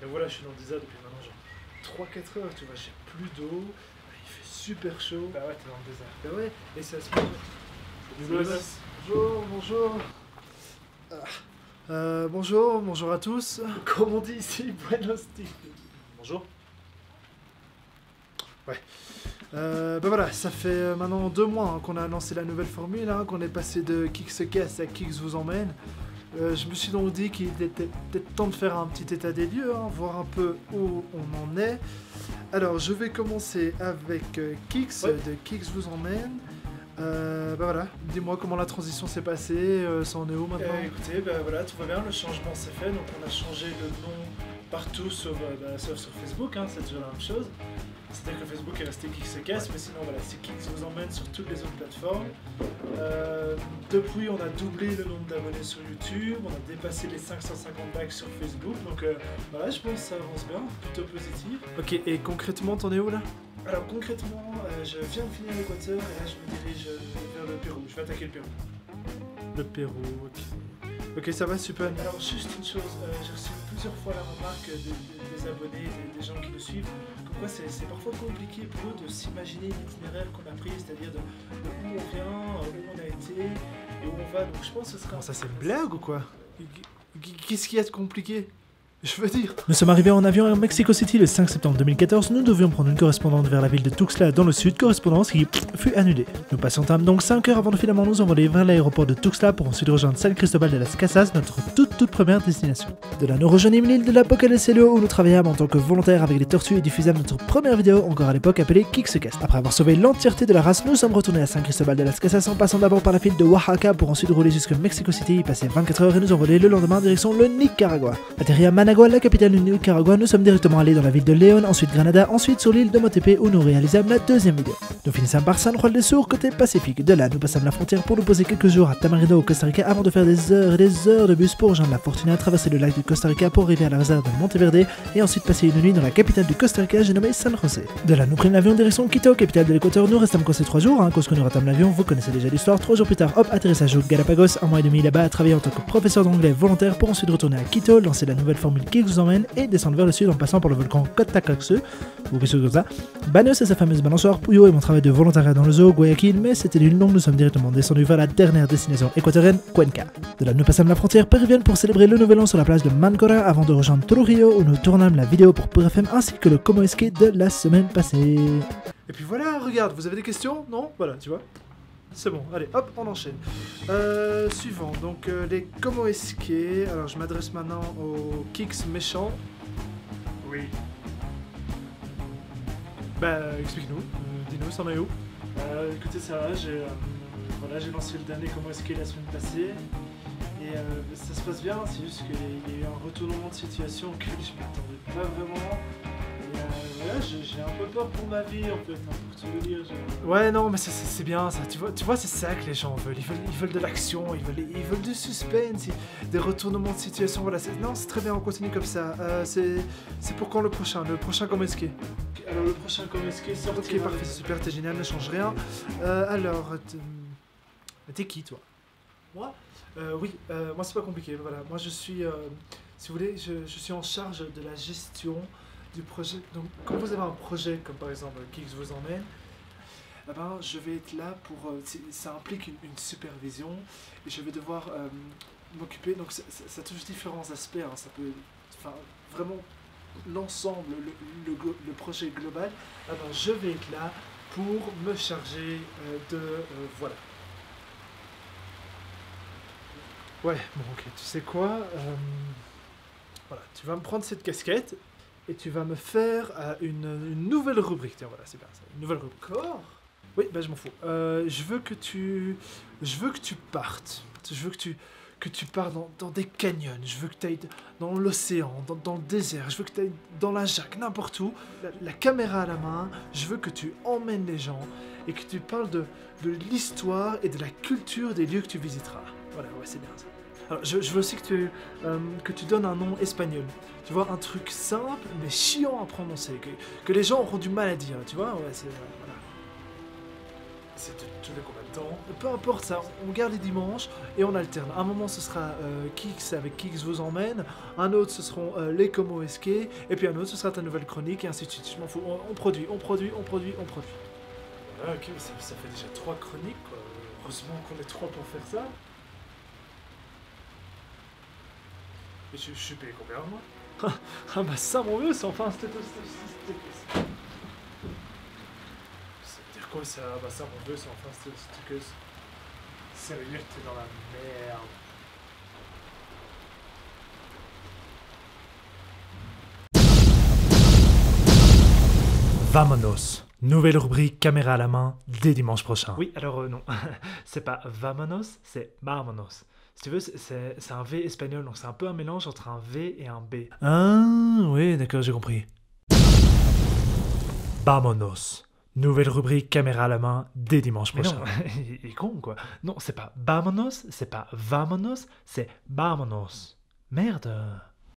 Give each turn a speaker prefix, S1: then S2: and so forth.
S1: Donc voilà, je suis dans le désert depuis maintenant genre 3-4 heures, tu vois, j'ai plus d'eau, il fait super chaud.
S2: Bah ouais, t'es dans le désert.
S1: Bah ouais, et ça se passe. Bonjour, bonjour. Bonjour à tous. Comme on dit ici, buenos dias. Bonjour. Ouais. Bah voilà, ça fait maintenant 2 mois qu'on a lancé la nouvelle formule, qu'on est passé de Kix se casse à Kix vous emmène. Je me suis donc dit qu'il était peut-être temps de faire un petit état des lieux, voir un peu où on en est. Alors je vais commencer avec Kix, de Kix vous emmène. Bah voilà, dis-moi comment la transition s'est passée, ça en est où maintenant?
S2: Écoutez, bah voilà, tout va bien, le changement s'est fait, donc on a changé le nom partout sauf sur Facebook, c'est toujours la même chose. C'est-à-dire que Facebook est resté KixSeCast, mais sinon voilà, c'est Kix vous emmène sur toutes les autres plateformes. Depuis, on a doublé le nombre d'abonnés sur YouTube, on a dépassé les 550 likes sur Facebook, donc voilà, je pense que ça avance bien, plutôt positif.
S1: Ok, et concrètement, t'en es où là?
S2: Alors concrètement, je viens de finir l'Équateur et là je me dirige vers le Pérou, je vais attaquer le Pérou.
S1: Le Pérou, ok. Ok, ça va, super.
S2: Alors juste une chose, j'ai reçu plusieurs fois la remarque des abonnés, des gens qui nous suivent, comme quoi c'est parfois compliqué pour eux de s'imaginer l'itinéraire qu'on a pris, c'est-à-dire de où on vient, où on a été et où on va, donc je pense que ce sera...
S1: Comment ça, c'est une blague ou quoi? Qu'est-ce qu'il y a de compliqué? Je veux dire...
S3: Nous sommes arrivés en avion à Mexico City le 5 septembre 2014. Nous devions prendre une correspondante vers la ville de Tuxtla dans le sud, correspondance qui fut annulée. Nous patientâmes donc 5 heures avant de finalement nous envoler vers l'aéroport de Tuxtla pour ensuite rejoindre San Cristobal de las Casas, notre toute première destination. De là, nous rejoignîmes l'île de l'Apocalypse où nous travaillâmes en tant que volontaires avec les tortues et diffusâmes notre première vidéo, encore à l'époque appelée KixSeCast. Après avoir sauvé l'entièreté de la race, nous sommes retournés à San Cristobal de las Casas en passant d'abord par la ville de Oaxaca pour ensuite rouler jusqu'à Mexico City, y passer 24 heures et nous envoler le lendemain direction le Nicaragua. Atterri à Managua, la capitale du Nicaragua, nous sommes directement allés dans la ville de Léon, ensuite Granada, ensuite sur l'île de Motepe où nous réalisâmes la deuxième vidéo. Nous finissâmes par San Juan del Sur, côté Pacifique. De là, nous passâmes la frontière pour nous poser quelques jours à Tamarino au Costa Rica avant de faire des heures et des heures de bus pour rejoindre la Fortuna, traverser le lac du Costa Rica pour arriver à la réserve de Monteverde et ensuite passer une nuit dans la capitale du Costa Rica, j'ai nommé San José. De là, nous prîmes l'avion direction Quito, capitale de l'Équateur. Nous restâmes coincés 3 jours, cause que nous ratâmes l'avion, vous connaissez déjà l'histoire. 3 jours plus tard, hop, atterrissage au Galapagos, 1 mois et demi là-bas à travailler en tant que professeur d'anglais volontaire pour ensuite retourner à Quito, lancer la nouvelle formule qui vous emmène et descendre vers le sud en passant par le volcan Cotacaxu, ou quelque chose comme ça. Banos et sa fameuse balançoire, Puyo et mon travail de volontariat dans le zoo, Guayaquil, mais c'était nul, donc nous sommes directement descendus vers la dernière destination équatorienne, Cuenca. De là, nous passâmes la frontière péruvienne pour célébrer le nouvel an sur la plage de Mancora avant de rejoindre Trujillo où nous tournâmes la vidéo pour Pure FM ainsi que le Como Esque de la semaine passée.
S1: Et puis voilà, regarde, vous avez des questions? Non? Voilà, tu vois. C'est bon, allez, hop, on enchaîne. Suivant, donc les Como Esque. Alors je m'adresse maintenant aux Kix méchants.
S2: Oui.
S1: Bah, explique-nous, dis-nous, ça en est où?
S2: Écoutez, ça va, j'ai lancé le dernier Como Esque la semaine passée et ça se passe bien, c'est juste qu'il y a eu un retournement de situation que je m'attendais pas vraiment. Et voilà, j'ai un peu peur pour ma vie en fait, pour tout vous dire.
S1: Ouais, non, mais c'est bien ça, tu vois c'est ça que les gens veulent. Ils veulent de l'action, ils veulent du suspense, des retournements de situation, voilà. Non, c'est très bien, on continue comme ça. C'est pour quand le prochain Como Esque?
S2: Alors le prochain Como Esque sortira...
S1: Ok, parfait, c'est super, t'es génial, ne change rien. Alors, t'es qui toi?
S2: Moi
S1: Oui, moi c'est pas compliqué, voilà. Moi je suis, si vous voulez, je suis en charge de la gestion du projet. Donc quand vous avez un projet comme par exemple Kix vous emmène, eh ben, je vais être là pour... ça implique une supervision et je vais devoir m'occuper, donc ça touche différents aspects, ça peut... Enfin, vraiment l'ensemble, le projet global, eh ben, je vais être là pour me charger de... voilà. Ouais, bon ok, tu sais quoi, voilà, tu vas me prendre cette casquette et tu vas me faire une nouvelle rubrique. Tiens, voilà, c'est bien ça, une nouvelle rubrique.
S2: Encore?
S1: Oui, bah je m'en fous. Je veux que tu partes. Je veux que tu pars dans des canyons. Je veux que tu ailles dans l'océan, dans le désert. Je veux que tu ailles dans la jungle, n'importe où. La caméra à la main. Je veux que tu emmènes les gens et que tu parles de l'histoire et de la culture des lieux que tu visiteras. Voilà, ouais, c'est bien ça. Alors, je veux aussi que tu donnes un nom espagnol. Tu vois, un truc simple mais chiant à prononcer, que les gens auront du mal à dire, tu vois, ouais, c'est... voilà. C'est tous les combien de temps? Peu importe ça, on garde les dimanches et on alterne. Un moment ce sera Kix avec Kix vous emmène, un autre ce seront les Como SK, et puis un autre ce sera ta nouvelle chronique, et ainsi de suite. Je m'en fous, on produit. Voilà, ok, mais ça fait déjà 3 chroniques, quoi. Heureusement qu'on est 3 pour faire ça. Et je suis payé combien, moi? Ah bah ça, mon vieux, c'est enfin un stéthoscope. Ça veut dire quoi ça? Ah bah ça, mon vieux, c'est enfin un stéthoscope. Ça veut dire que t'es dans la merde.
S3: Vamonos. Nouvelle rubrique caméra à la main dès dimanche prochain. Oui, alors non, c'est pas vamonos, c'est vamonos. Si tu veux, c'est un V espagnol, donc c'est un peu un mélange entre un V et un B. Ah, oui, d'accord, j'ai compris. Vamonos. Nouvelle rubrique caméra à la main dès dimanche prochain. Mais non, il est con, quoi. Non, c'est pas vamonos, c'est pas vamonos, c'est vamonos. Merde.